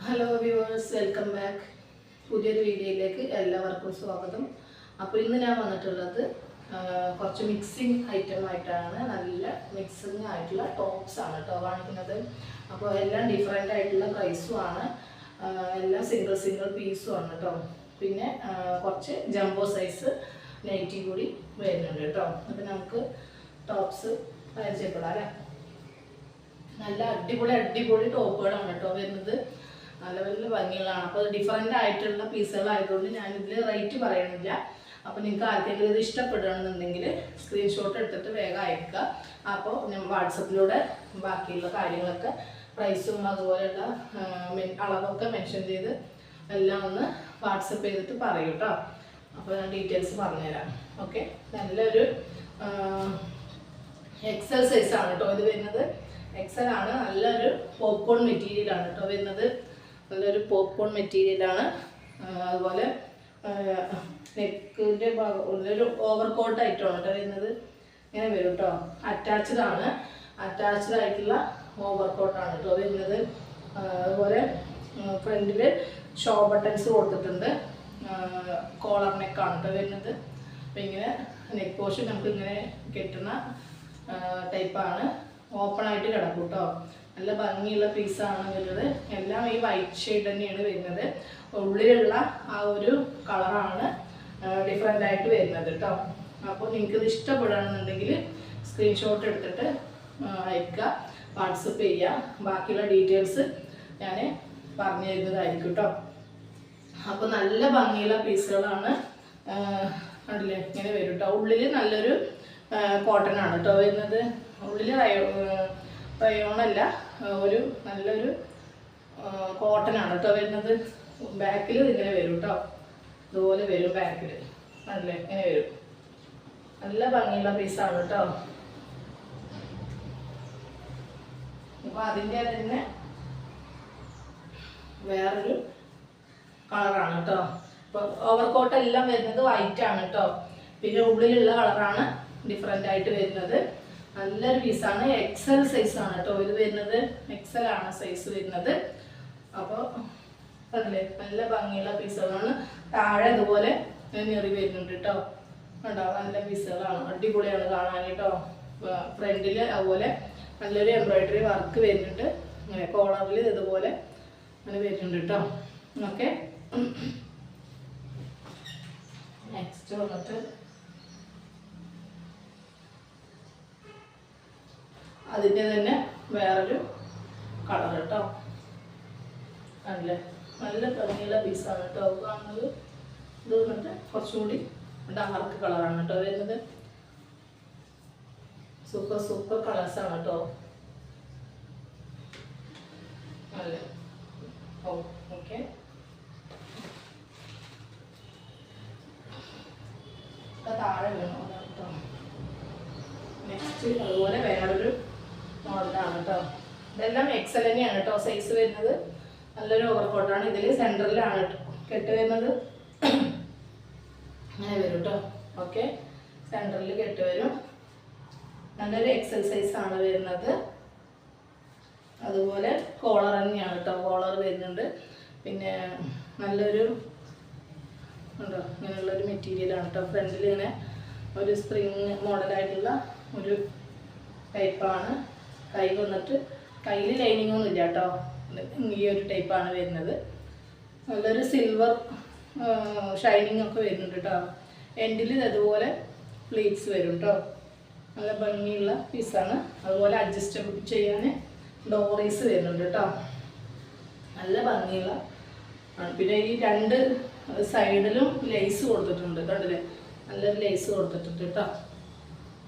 Hello viewers, welcome back. പുതിയൊരു വീഡിയോയിലേക്ക് എല്ലാവർക്കും സ്വാഗതം. അപ്പോൾ ഇന്ന് ഞാൻ വന്നിട്ടുള്ളത് കുറച്ച് മിക്സിങ് ഐറ്റം ആയിട്ടാണ്. നല്ല മിക്സിങ് ആയിട്ടുള്ള ടോപ്സ് ആണ് കേട്ടോ കാണിക്കുന്നത്. അപ്പോൾ എല്ലാം ഡിഫറെൻ്റ് ആയിട്ടുള്ള പ്രൈസും ആണ്. എല്ലാം സിംഗിൾ പീസും ആണ് കേട്ടോ. പിന്നെ കുറച്ച് ജംബോ സൈസ് നൈറ്റി കൂടി വരുന്നുണ്ട് കേട്ടോ. അപ്പോൾ നമുക്ക് ടോപ്സ് പരിചയപ്പെടാം അല്ലേ. നല്ല അടിപൊളി ടോപ്പുകളാണ് കേട്ടോ വരുന്നത്. നല്ല വലിയ ഭംഗികളാണ്. അപ്പോൾ ഡിഫറെൻ്റ് ആയിട്ടുള്ള പീസുകളായതുകൊണ്ട് ഞാനിതിൽ റേറ്റ് പറയണില്ല. അപ്പോൾ നിങ്ങൾക്ക് ആർക്കെങ്കിലും ഇത് ഇഷ്ടപ്പെടുകയാണെന്നുണ്ടെങ്കിൽ സ്ക്രീൻഷോട്ട് എടുത്തിട്ട് വേഗം അയക്കുക. അപ്പോൾ ഞാൻ വാട്സപ്പിലൂടെ ബാക്കിയുള്ള കാര്യങ്ങളൊക്കെ പ്രൈസും അതുപോലെയുള്ള അളവൊക്കെ മെൻഷൻ ചെയ്ത് എല്ലാം ഒന്ന് വാട്സപ്പ് ചെയ്തിട്ട് പറയൂ കേട്ടോ. അപ്പോൾ ഞാൻ ഡീറ്റെയിൽസ് പറഞ്ഞുതരാം. ഓക്കെ, നല്ലൊരു എക്സൽ സൈസാണ് കേട്ടോ ഇത് വരുന്നത്. എക്സൽ ആണ്. നല്ലൊരു പോപ്കോൺ മെറ്റീരിയലാണ് കേട്ടോ വരുന്നത്. നല്ലൊരു പോപ്കോൺ മെറ്റീരിയലാണ്. അതുപോലെ നെക്കിൻ്റെ ഭാഗം ഒരു ഓവർകോട്ട് ആയിട്ടാണ് കേട്ടോ വരുന്നത്. ഇങ്ങനെ വരും കേട്ടോ. അറ്റാച്ച്ഡ് ആയിട്ടുള്ള ഓവർകോട്ടാണ് കേട്ടോ വരുന്നത്. അതുപോലെ ഫ്രണ്ടിൽ ഷോ ബട്ടൺസ് കൊടുത്തിട്ടുണ്ട്. കോളർ നെക്കാണ് കേട്ടോ വരുന്നത്. അപ്പം ഇങ്ങനെ നെക്ക് പോർഷൻ നമുക്ക് ഇങ്ങനെ കെട്ടുന്ന ടൈപ്പാണ്. ഓപ്പൺ ആയിട്ട് കിടക്കും കേട്ടോ. നല്ല ഭംഗിയുള്ള പീസാണ് വരുന്നത്. എല്ലാം ഈ വൈറ്റ് ഷെയ്ഡ് തന്നെയാണ് വരുന്നത്. ഉള്ളിലുള്ള ആ ഒരു കളറാണ് ഡിഫറെൻ്റ് ആയിട്ട് വരുന്നത് കേട്ടോ. അപ്പോൾ നിങ്ങൾക്ക് ഇത് ഇഷ്ടപ്പെടുകയാണെന്നുണ്ടെങ്കിൽ സ്ക്രീൻഷോട്ട് എടുത്തിട്ട് അയക്കുക, വാട്സപ്പ് ചെയ്യുക. ബാക്കിയുള്ള ഡീറ്റെയിൽസ് ഞാൻ പറഞ്ഞു തരുന്നതായിരിക്കും കേട്ടോ. അപ്പോൾ നല്ല ഭംഗിയുള്ള പീസുകളാണ്. കണ്ടില്ലേ ഇങ്ങനെ വരും കേട്ടോ. ഉള്ളിൽ നല്ലൊരു കോട്ടൺ ആണ് കേട്ടോ വരുന്നത്. ഉള്ളിൽ റയോണല്ല, ഒരു നല്ലൊരു കോട്ടൺ ആണ് കേട്ടോ വരുന്നത്. ബാക്കിൽ ഇങ്ങനെ വരും കേട്ടോ. ഇതുപോലെ വരും ബാക്കിൽ. അല്ലേ ഇങ്ങനെ വരും. നല്ല ഭംഗിയുള്ള പീസാണ് കേട്ടോ. അപ്പോൾ അതിൻ്റെ തന്നെ വേറൊരു കളറാണ് കേട്ടോ. ഇപ്പോൾ ഓവർകോട്ട് എല്ലാം വരുന്നത് വൈറ്റ് ആണ് കേട്ടോ. പിന്നെ ഉള്ളിലുള്ള കളറാണ് ഡിഫറെൻ്റ് ആയിട്ട് വരുന്നത്. നല്ലൊരു പീസാണ്. എക്സൽ സൈസാണ് കേട്ടോ ഇത് വരുന്നത്. എക്സൽ ആണ് സൈസ് വരുന്നത്. അപ്പോൾ അതിലെ നല്ല ഭംഗിയുള്ള പീസുകളാണ്. താഴെ ഇതുപോലെ ഞെറി വരുന്നുണ്ട് കേട്ടോ. കണ്ടോ, നല്ല പീസുകളാണ്. അടിപൊളിയാണ് കാണാൻ കേട്ടോ. ഫ്രണ്ടിൽ അതുപോലെ നല്ലൊരു എംബ്രോയിഡറി വർക്ക് വരുന്നുണ്ട്. അങ്ങനെ കോളറിൽ ഇതുപോലെ അങ്ങനെ വരുന്നുണ്ട് കേട്ടോ. ഓക്കെ, നെക്സ്റ്റ് വന്നിട്ട് അതിൻ്റെ തന്നെ വേറൊരു കളർ കേട്ടോ. അല്ലേ നല്ല ഭംഗിയുള്ള പീസാണ് കേട്ടോ കാണുന്നത്. ഇത് വന്നിട്ട് കുറച്ചുകൂടി ഡാർക്ക് കളറാണ് കേട്ടോ വരുന്നത്. സൂപ്പർ കളേഴ്സാണ് കേട്ടോ. അല്ലേ ഓക്കെ. താഴെ വേണം കേട്ടോ. നെക്സ്റ്റ് അതുപോലെ വേറൊരു മോഡലാണ് കേട്ടോ. ഇതെല്ലാം എക്സൽ തന്നെയാണ് കേട്ടോ സൈസ് വരുന്നത്. നല്ലൊരു ഓവർകോട്ടാണ്. ഇതിൽ സെൻറ്ററിലാണ് കെട്ട് വരുന്നത്. അങ്ങനെ വരും കേട്ടോ. ഓക്കെ, സെൻറ്ററിൽ കെട്ട് വരും. നല്ലൊരു എക്സൽ സൈസാണ് വരുന്നത്. അതുപോലെ കോളർ തന്നെയാണ് കേട്ടോ. കോളർ വരുന്നുണ്ട്. പിന്നെ നല്ലൊരു ഉണ്ടോ ഇങ്ങനെയുള്ളൊരു മെറ്റീരിയലാണ് കേട്ടോ. ഫ്രണ്ടിൽ ഇങ്ങനെ ഒരു സ്പ്രിങ് മോഡലായിട്ടുള്ള ഒരു ടൈപ്പാണ്. കൈ വന്നിട്ട് കയ്യിൽ ലൈനിങ് ഒന്നും ഇല്ല കേട്ടോ. ഈ ഒരു ടൈപ്പാണ് വരുന്നത്. നല്ലൊരു സിൽവർ ഷൈനിങ് ഒക്കെ വരുന്നുണ്ട് കേട്ടോ. എൻഡിൽ അതുപോലെ പ്ലീറ്റ്സ് വരും കേട്ടോ. നല്ല ഭംഗിയുള്ള പീസാണ്. അതുപോലെ അഡ്ജസ്റ്റബിൾ ചെയ്യാൻ ഡോറീസ് വരുന്നുണ്ട് കേട്ടോ. നല്ല ഭംഗിയുള്ള പിന്നെ ഈ രണ്ട് സൈഡിലും ലേസ് കൊടുത്തിട്ടുണ്ട്. കണ്ടില്ലേ, നല്ലൊരു ലേസ് കൊടുത്തിട്ടുണ്ട് കേട്ടോ.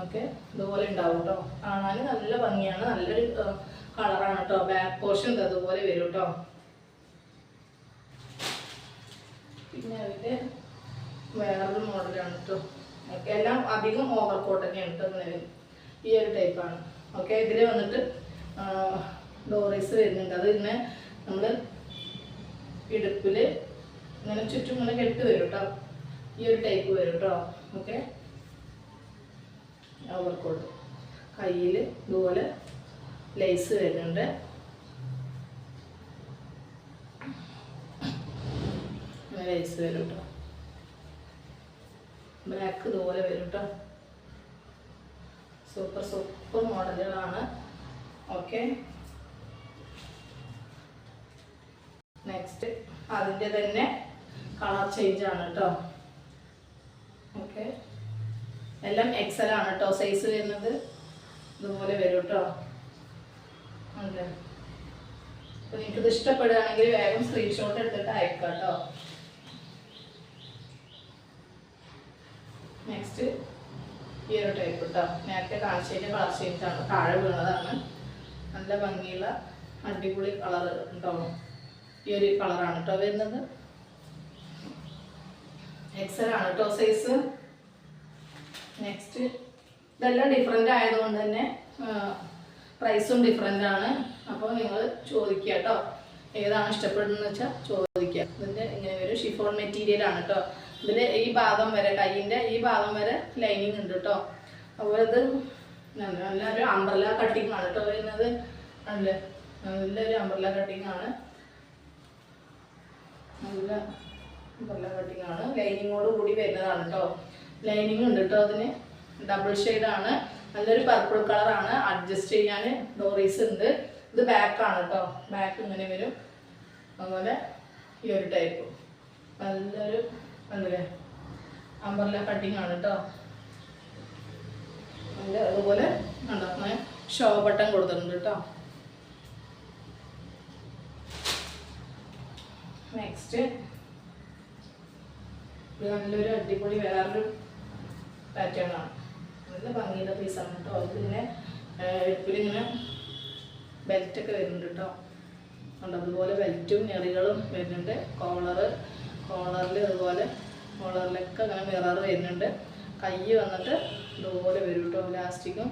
ഓക്കെ, ഇതുപോലെ ഉണ്ടാവും കേട്ടോ. കാണാൻ നല്ല ഭംഗിയാണ്. നല്ലൊരു കളറാണ് കേട്ടോ. ബാക്ക് പോർഷൻ അതുപോലെ വരും കേട്ടോ. പിന്നെ അതിൻ്റെ വേറൊരു മോഡലാണ് കേട്ടോ. ഓക്കെ, എല്ലാം അധികം ഓവർകോട്ട് തന്നെയാണ് കേട്ടോ. ഈ ഒരു ടൈപ്പാണ്. ഓക്കെ, ഇതിൽ വന്നിട്ട് ഡോറീസ് വരുന്നുണ്ട്. അത് ഇങ്ങനെ നമ്മൾ ഇടുപ്പിൽ ഇങ്ങനെ ചുറ്റും ഇങ്ങനെ കെട്ട് വരും കേട്ടോ. ഈ ഒരു ടൈപ്പ് വരും കേട്ടോ. ഓക്കെ, ഓവർകോട്ട് കയ്യിൽ ഇതുപോലെ ലേസ് വരുന്നുണ്ട്. ലേസ് വരും കേട്ടോ. ബാക്ക് ഇതുപോലെ വരും കേട്ടോ. സൂപ്പർ സൂപ്പർ മോഡലുകളാണ്. ഓക്കെ, നെക്സ്റ്റ് അതിൻ്റെ തന്നെ കളർ ചേഞ്ച് ആണ് കേട്ടോ. ഓക്കെ, എല്ലാം എക്സൽ ആണ് കേട്ടോ സൈസ് വരുന്നത്. ഇതുപോലെ വരും കേട്ടോ. അതെ, അപ്പോൾ നിങ്ങൾക്കിത് ഇഷ്ടപ്പെടുകയാണെങ്കിൽ വേഗം സ്ക്രീൻഷോട്ട് എടുത്തിട്ട് അയക്കാം കേട്ടോ. നെക്സ്റ്റ് ഈ ഒരു ടൈപ്പ് കേട്ടോ. നേരത്തെ കാണിച്ചതിൻ്റെ കളർ ചേഞ്ചാണ്, താഴെ വീണതാണ്. നല്ല ഭംഗിയുള്ള അടിപൊളി കളർ ഉണ്ടാവും. ഈ ഒരു കളറാണ് കേട്ടോ വരുന്നത്. എക്സൽ ആണ് കേട്ടോ സൈസ്. നെക്സ്റ്റ് ഇതെല്ലാം ഡിഫറെൻ്റ് ആയതുകൊണ്ട് തന്നെ പ്രൈസും ഡിഫറെൻ്റ് ആണ്. അപ്പോൾ നിങ്ങൾ ചോദിക്കുക കേട്ടോ, ഏതാണ് ഇഷ്ടപ്പെടുന്നത് വെച്ചാൽ ചോദിക്കുക. ഇതിൻ്റെ ഇങ്ങനെ വരും, ഷിഫോൺ മെറ്റീരിയൽ ആണ് കേട്ടോ. ഇതിൽ ഈ ഭാഗം വരെ, കയ്യിൻ്റെ ഈ ഭാഗം വരെ ലൈനിങ് ഉണ്ട് കേട്ടോ. അതുപോലെ ഇത് നല്ലൊരു അംബ്രല്ല കട്ടിങ് ആണ് കേട്ടോ വരുന്നത്. നല്ലൊരു അംബ്രല്ല കട്ടിങ് ആണ്. നല്ല അംബ്രല്ല കട്ടിങ് ആണ്. ലൈനിങ്ങോട് കൂടി വരുന്നതാണ് കേട്ടോ. ലൈനിങ് ഉണ്ട് കേട്ടോ. അതിന് ഡബിൾ ഷെയ്ഡാണ്. നല്ലൊരു പർപ്പിൾ കളറാണ്. അഡ്ജസ്റ്റ് ചെയ്യാൻ ഡോറീസ് ഉണ്ട്. ഇത് ബാക്കാണ് കേട്ടോ. ബാക്ക് ഇങ്ങനെ വരും. അതുപോലെ ഈ ഒരു ടൈപ്പ് നല്ലൊരു കണ്ടില്ലേ അംബ്രല്ല കട്ടിങ് ആണ് കേട്ടോ. നല്ല അതുപോലെ കണ്ടോ ഷോ ബട്ടൺ കൊടുത്തിട്ടുണ്ട് കേട്ടോ. നെക്സ്റ്റ് നല്ലൊരു അടിപൊളി വേറൊരു പാറ്റേൺ ആണ്. നല്ല ഭംഗിയുള്ള പീസാണ് കേട്ടോ. അതിങ്ങനെ ഇങ്ങനെ ബെൽറ്റൊക്കെ വരുന്നുണ്ട് കേട്ടോ. ഉണ്ട് അതുപോലെ ബെൽറ്റും ഞെറികളും വരുന്നുണ്ട്. കോളറിൽ അതുപോലെ കോളറിലൊക്കെ അങ്ങനെ മിറർ വരുന്നുണ്ട്. കൈ വന്നിട്ട് ഇതുപോലെ വരും കേട്ടോ. ലാസ്റ്റിക്കും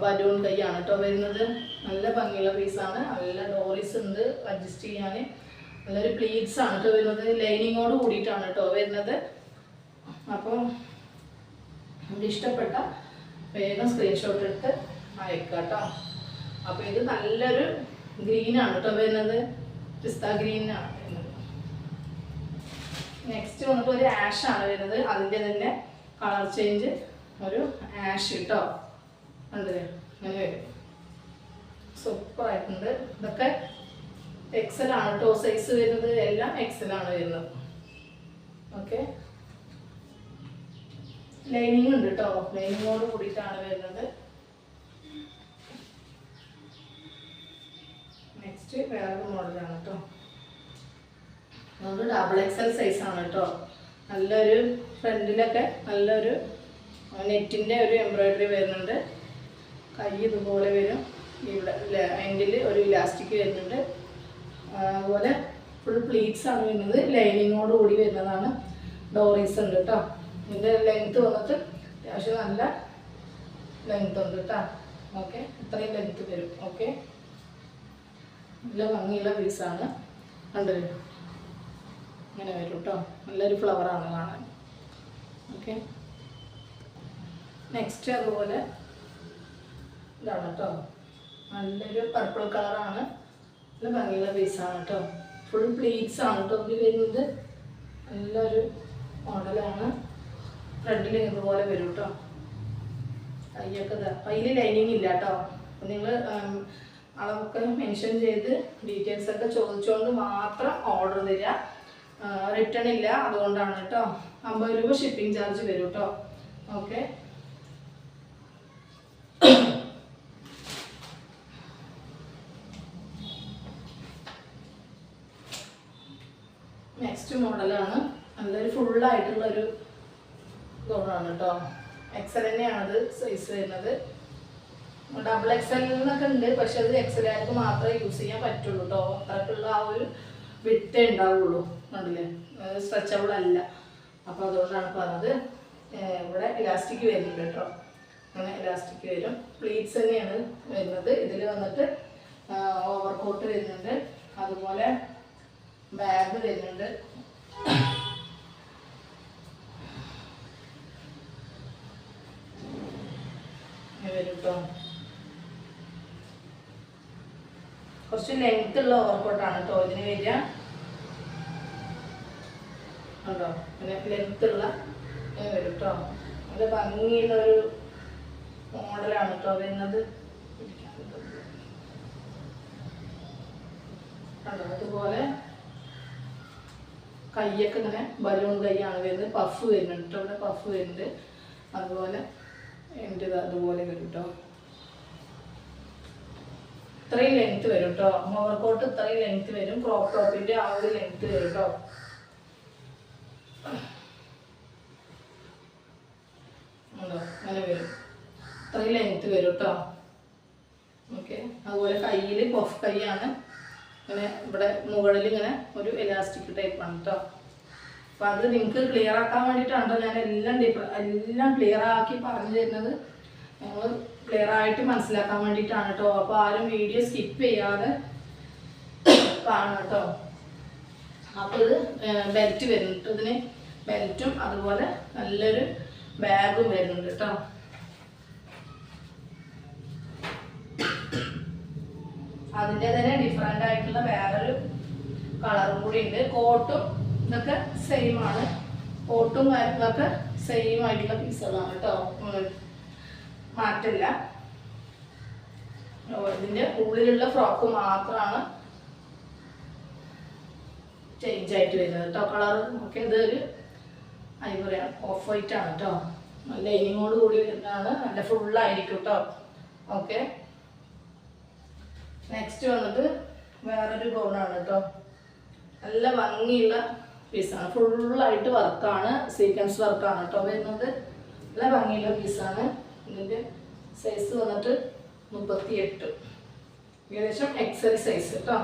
ബലൂൺ കൈയാണ് കേട്ടോ വരുന്നത്. നല്ല ഭംഗിയുള്ള പീസാണ്. നല്ല ഡോറീസ് ഉണ്ട് അഡ്ജസ്റ്റ് ചെയ്യാൻ. നല്ലൊരു പ്ലീറ്റ്സ് ആണ് കേട്ടോ വരുന്നത്. ലൈനിങ്ങോട് കൂടിയിട്ടാണ് കേട്ടോ വരുന്നത്. അപ്പോൾ നമുക്ക് ഇഷ്ടപ്പെട്ട വേഗം സ്ക്രീൻഷോട്ട് എടുത്ത് അയക്കാം കേട്ടോ. അപ്പോൾ ഇത് നല്ലൊരു ഗ്രീനാണ് കേട്ടോ വരുന്നത്. പിസ്ത ഗ്രീനാണ് വരുന്നത്. നെക്സ്റ്റ് വന്നിട്ട് ഒരു ആഷ് ആണ് വരുന്നത്. അതിൻ്റെ തന്നെ കളർ ചേഞ്ച് ഒരു ആഷ് കേട്ടോ. കണ്ടില്ലേ അങ്ങനെ വരും. സൂപ്പറായിട്ടുണ്ട്. ഇതൊക്കെ എക്സൽ ആണ് കേട്ടോ സൈസ് വരുന്നത്. എല്ലാം എക്സൽ ആണ് വരുന്നത്. ഓക്കെ, ലൈനിങ് ഉണ്ട് കേട്ടോ. ലൈനിങ്ങോട് കൂടിയിട്ടാണ് വരുന്നത്. നെക്സ്റ്റ് വേറൊരു മോഡലാണ് കേട്ടോ. അത് ഡബിൾ എക്സൽ സൈസാണ് കേട്ടോ. നല്ലൊരു ഫ്രണ്ടിലൊക്കെ നല്ലൊരു നെറ്റിൻ്റെ ഒരു എംബ്രോയിഡറി വരുന്നുണ്ട്. കൈ ഇതുപോലെ വരും. ഇവിടെ എൻഡിൽ ഒരു ഇലാസ്റ്റിക് വരുന്നുണ്ട്. അതുപോലെ ഫുൾ പ്ലീറ്റ്സ് ആണ് വരുന്നത്. ലൈനിങ്ങോട് കൂടി വരുന്നതാണ്. ഡോറീസ് ഉണ്ട് കേട്ടോ. ഇതിൻ്റെ ലെങ്ത്ത് വന്നിട്ട് അത്യാവശ്യം നല്ല ലെങ്ത്ത് ഉണ്ട് കേട്ടോ. ഓക്കെ, ഇത്രയും ലെങ്ത്ത് വരും. ഓക്കെ, നല്ല ഭംഗിയുള്ള പീസാണ്. കണ്ടല്ലോ ഇങ്ങനെ വരും കേട്ടോ. നല്ലൊരു ഫ്ലവറാണ് കാണാൻ. ഓക്കെ, നെക്സ്റ്റ് അതുപോലെ ഇതാണ് കേട്ടോ. നല്ലൊരു പർപ്പിൾ കളറാണ്. നല്ല ഭംഗിയുള്ള പീസാണ് കേട്ടോ. ഫുൾ പ്ലീറ്റ്സ് ആണ് കേട്ടോ ഇത് വരുന്നത്. നല്ലൊരു മോഡലാണ്. ഫ്രണ്ടിൽ ഇതുപോലെ വരും കേട്ടോ. കൈയൊക്കെ കയ്യിൽ ലൈനിങ് ഇല്ല കേട്ടോ. അപ്പം നിങ്ങൾ അളവൊക്കെ മെൻഷൻ ചെയ്ത് ഡീറ്റെയിൽസൊക്കെ ചോദിച്ചുകൊണ്ട് മാത്രം ഓർഡർ തരിക. റിട്ടേൺ ഇല്ല, അതുകൊണ്ടാണ് കേട്ടോ. 50 രൂപ ഷിപ്പിംഗ് ചാർജ് വരും കേട്ടോ. ഓക്കെ, നെക്സ്റ്റ് മോഡലാണ്. നല്ലൊരു ഫുള്ളായിട്ടുള്ളൊരു ഗൗണാണ് കേട്ടോ. എക്സൽ തന്നെയാണത് സൈസ് വരുന്നത്. ഡബിൾ എക്സൽ എന്നൊക്കെ ഉണ്ട്, പക്ഷെ അത് എക്സലാർക്ക് മാത്രമേ യൂസ് ചെയ്യാൻ പറ്റുള്ളൂ കേട്ടോ. അത്രക്കുള്ള ആ ഒരു വിട്ടേ ഉണ്ടാവുള്ളൂ. കണ്ടില്ലേ, സ്ട്രെച്ചബിൾ അല്ല. അപ്പോൾ അതുകൊണ്ടാണ് പറഞ്ഞത്. ഇവിടെ ഇലാസ്റ്റിക് വരുന്നുണ്ട് കേട്ടോ. അങ്ങനെ ഇലാസ്റ്റിക് വരും. പ്ലീറ്റ്സ് തന്നെയാണ് വരുന്നത്. ഇതിൽ വന്നിട്ട് ഓവർകോട്ട് വരുന്നുണ്ട്. അതുപോലെ ബാഗ് വരുന്നുണ്ട്. വരും കേട്ടോ. കുറച്ച് ലെങ്ത് ഉള്ള ഓവർകോട്ടാണ് കേട്ടോ ഇതിന് വരിക. കണ്ടോ പിന്നെ ലെങ്ത്തുള്ള വരും കേട്ടോ. നല്ല ഭംഗിയുള്ളൊരു മോഡലാണ് കേട്ടോ വരുന്നത്. കണ്ടോ അതുപോലെ കൈയൊക്കെ ഇങ്ങനെ ബലൂൺ കൈയാണ് വരുന്നത്. പഫ് വരുന്നുണ്ട് കേട്ടോ, ഇവിടെ പഫ് വരുന്നുണ്ട്. അതുപോലെ എൻ്റെ അതുപോലെ വരും കേട്ടോ. ഇത്രയും ലെങ്ത് വരും കേട്ടോ. ഓവർകോട്ട് ഇത്രയും ലെങ്ത് വരും. ക്രോപ്പ് ടോപ്പിന്റെ ആ ഒരു ലെങ്ത് വരും കേട്ടോ. അങ്ങനെ വരും, ഇത്രയും ലെങ്ത് വരും കേട്ടോ. ഓക്കെ, അതുപോലെ കയ്യിൽ പഫ് കൈയാണ്. ഇങ്ങനെ ഇവിടെ മുകളിൽ ഇങ്ങനെ ഒരു എലാസ്റ്റിക് ടൈപ്പാണ് കേട്ടോ. അപ്പം അത് നിങ്ങൾക്ക് ക്ലിയർ ആക്കാൻ വേണ്ടിയിട്ടാണ് ഞാൻ എല്ലാം ക്ലിയർ ആക്കി പറഞ്ഞു തരുന്നത്. നിങ്ങൾ ക്ലിയർ ആയിട്ട് മനസ്സിലാക്കാൻ വേണ്ടിയിട്ടാണ് കേട്ടോ. അപ്പോൾ ആരും വീഡിയോ സ്കിപ്പ് ചെയ്യാതെ കാണണം കേട്ടോ. അപ്പോൾ ഇത് ബെൽറ്റ് വരുന്നുണ്ട്. ഇതിന് ബെൽറ്റും അതുപോലെ നല്ലൊരു ബാഗും വരുന്നുണ്ട് കേട്ടോ. അതിൻ്റെ തന്നെ ഡിഫറെൻ്റ് ആയിട്ടുള്ള വേറൊരു കളറും കൂടി ഉണ്ട്. കോട്ടും ഇതൊക്കെ സെയിം ആണ്. കോട്ടും കാര്യങ്ങളൊക്കെ സെയിം ആയിട്ടുള്ള പീസുകളാണ് കേട്ടോ, മാറ്റില്ല. ഇതിൻ്റെ ഉള്ളിലുള്ള ഫ്രോക്ക് മാത്രമാണ് ചേഞ്ച് ആയിട്ട് വരുന്നത് കേട്ടോ. കളർ ഓക്കെ, ഇതൊരു ഐവറിയാണ്, ഓഫ് വൈറ്റ് ആണ് കേട്ടോ. ലൈനിങ്ങോട് കൂടി വരുന്നതാണ്, നല്ല ഫുള്ളായിരിക്കും കേട്ടോ. ഓക്കെ, നെക്സ്റ്റ് വന്നിട്ട് വേറൊരു ഗൗണാണ് കേട്ടോ. നല്ല ഭംഗിയുള്ള പീസാണ്, ഫുള്ളായിട്ട് വർക്കാണ്, സീക്വൻസ് വർക്കാണ് കേട്ടോ വരുന്നത്. നല്ല ഭംഗിയുള്ള പീസാണ്. ഇതിൻ്റെ സൈസ് വന്നിട്ട് 38, ഏകദേശം എക്സൽ സൈസ് കേട്ടോ.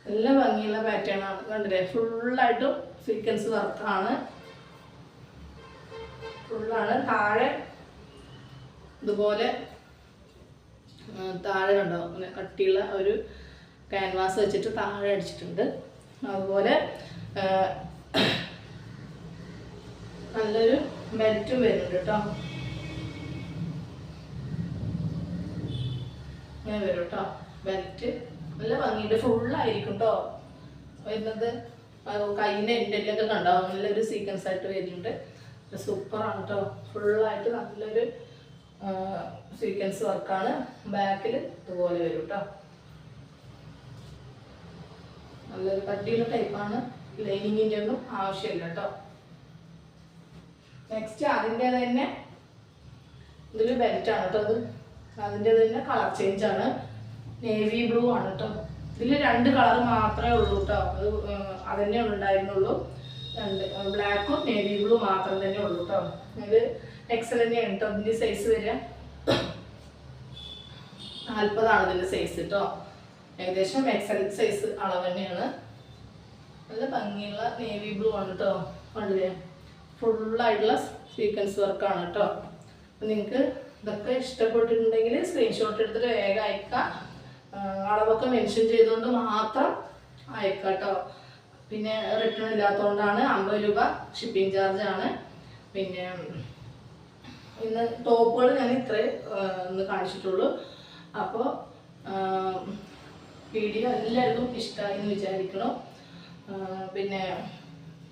നല്ല ഭംഗിയുള്ള പാറ്റേൺ ആണ്, കണ്ടില്ലേ? ഫുള്ളായിട്ടും സീക്വൻസ് വർക്കാണ്, ഫുള്ളാണ്. താഴെ ഇതുപോലെ താഴെ കണ്ടോ അങ്ങനെ കട്ടിയുള്ള ഒരു ക്യാൻവാസ് വെച്ചിട്ട് താഴെ അടിച്ചിട്ടുണ്ട്. അതുപോലെ നല്ലൊരു ബെൽറ്റും വരുന്നുണ്ട് കേട്ടോ. ഇങ്ങനെ വരും കേട്ടോ ബെൽറ്റ്. നല്ല ഭംഗിയുണ്ട്, ഫുള്ളായിരിക്കും കേട്ടോ വരുന്നത്. കൈയിൻ്റെ എൻഡിലൊക്കെ കണ്ടോ നല്ലൊരു സീക്വൻസ് ആയിട്ട് വരുന്നുണ്ട്. സൂപ്പറാണ് കേട്ടോ, ഫുള്ളായിട്ട് നല്ലൊരു സീക്വൻസ് വർക്കാണ്. ബാക്കിൽ ഇതുപോലെ വരും കേട്ടോ. നല്ലൊരു കട്ടിയുള്ള ടൈപ്പാണ്, ലൈനിങ്ങിൻ്റെ ഒന്നും ആവശ്യമില്ല കേട്ടോ. നെക്സ്റ്റ് അതിൻ്റെ തന്നെ ഇതൊരു ബെൽറ്റാണ് കേട്ടോ. അത് അതിൻ്റെ തന്നെ കളർ ചേഞ്ച് ആണ്, നേവി ബ്ലൂ ആണ് കേട്ടോ. ഇതിൽ 2 കളർ മാത്രമേ ഉള്ളൂ കേട്ടോ. അതന്നെ ഉണ്ടായിരുന്നുള്ളൂ, 2 ബ്ലാക്കും നേവി ബ്ലൂ മാത്രം തന്നെ ഉള്ളൂ കേട്ടോ. ഇത് എക്സൽ തന്നെയാണ് കേട്ടോ. ഇതിൻ്റെ സൈസ് വരിക 40 ഇതിൻ്റെ സൈസ് കേട്ടോ. ഏകദേശം എക്സൽ സൈസ് അളവ് തന്നെയാണ്. നല്ല ഭംഗിയുള്ള നേവി ബ്ലൂ ആണ് കേട്ടോ. കണ്ടില്ലേ? ഫുള്ളായിട്ടുള്ള സീക്വൻസ് വർക്കാണ് കേട്ടോ. അപ്പം നിങ്ങൾക്ക് ഇതൊക്കെ ഇഷ്ടപ്പെട്ടിട്ടുണ്ടെങ്കിൽ സ്ക്രീൻഷോട്ട് എടുത്തിട്ട് വേഗം അയക്കാം. അളവൊക്കെ മെൻഷൻ ചെയ്തുകൊണ്ട് മാത്രം അയക്കാം കേട്ടോ. പിന്നെ റിട്ടേൺ ഇല്ലാത്തതുകൊണ്ടാണ് 50 രൂപ ഷിപ്പിംഗ് ചാർജ് ആണ്. പിന്നെ ഇന്ന് ടോപ്പുകൾ ഞാൻ ഇത്രേ ഇന്ന് കാണിച്ചിട്ടുള്ളൂ. അപ്പോൾ വീഡിയോ എല്ലാവർക്കും ഇഷ്ടമായി എന്ന് വിചാരിക്കണം. പിന്നെ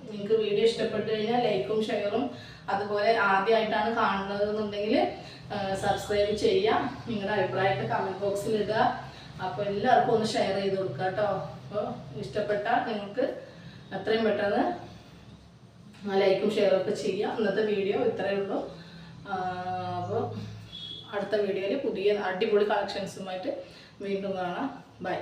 നിങ്ങൾക്ക് വീഡിയോ ഇഷ്ടപ്പെട്ട് കഴിഞ്ഞാൽ ലൈക്കും ഷെയറും, അതുപോലെ ആദ്യമായിട്ടാണ് കാണുന്നത് എന്നുണ്ടെങ്കിൽ സബ്സ്ക്രൈബ് ചെയ്യുക. നിങ്ങളുടെ അഭിപ്രായമൊക്കെ കമൻറ്റ് ബോക്സിൽ ഇടുക. അപ്പോൾ എല്ലാവർക്കും ഒന്ന് ഷെയർ ചെയ്ത് കൊടുക്കുക കേട്ടോ. അപ്പോൾ ഇഷ്ടപ്പെട്ടാൽ നിങ്ങൾക്ക് എത്രയും പെട്ടെന്ന് ലൈക്കും ഷെയറും ഒക്കെ ചെയ്യുക. ഇന്നത്തെ വീഡിയോ ഇത്രയേ ഉള്ളൂ. അപ്പോൾ അടുത്ത വീഡിയോയിൽ പുതിയ അടിപൊളി കളക്ഷൻസുമായിട്ട് വീണ്ടും കാണാം. ബൈ.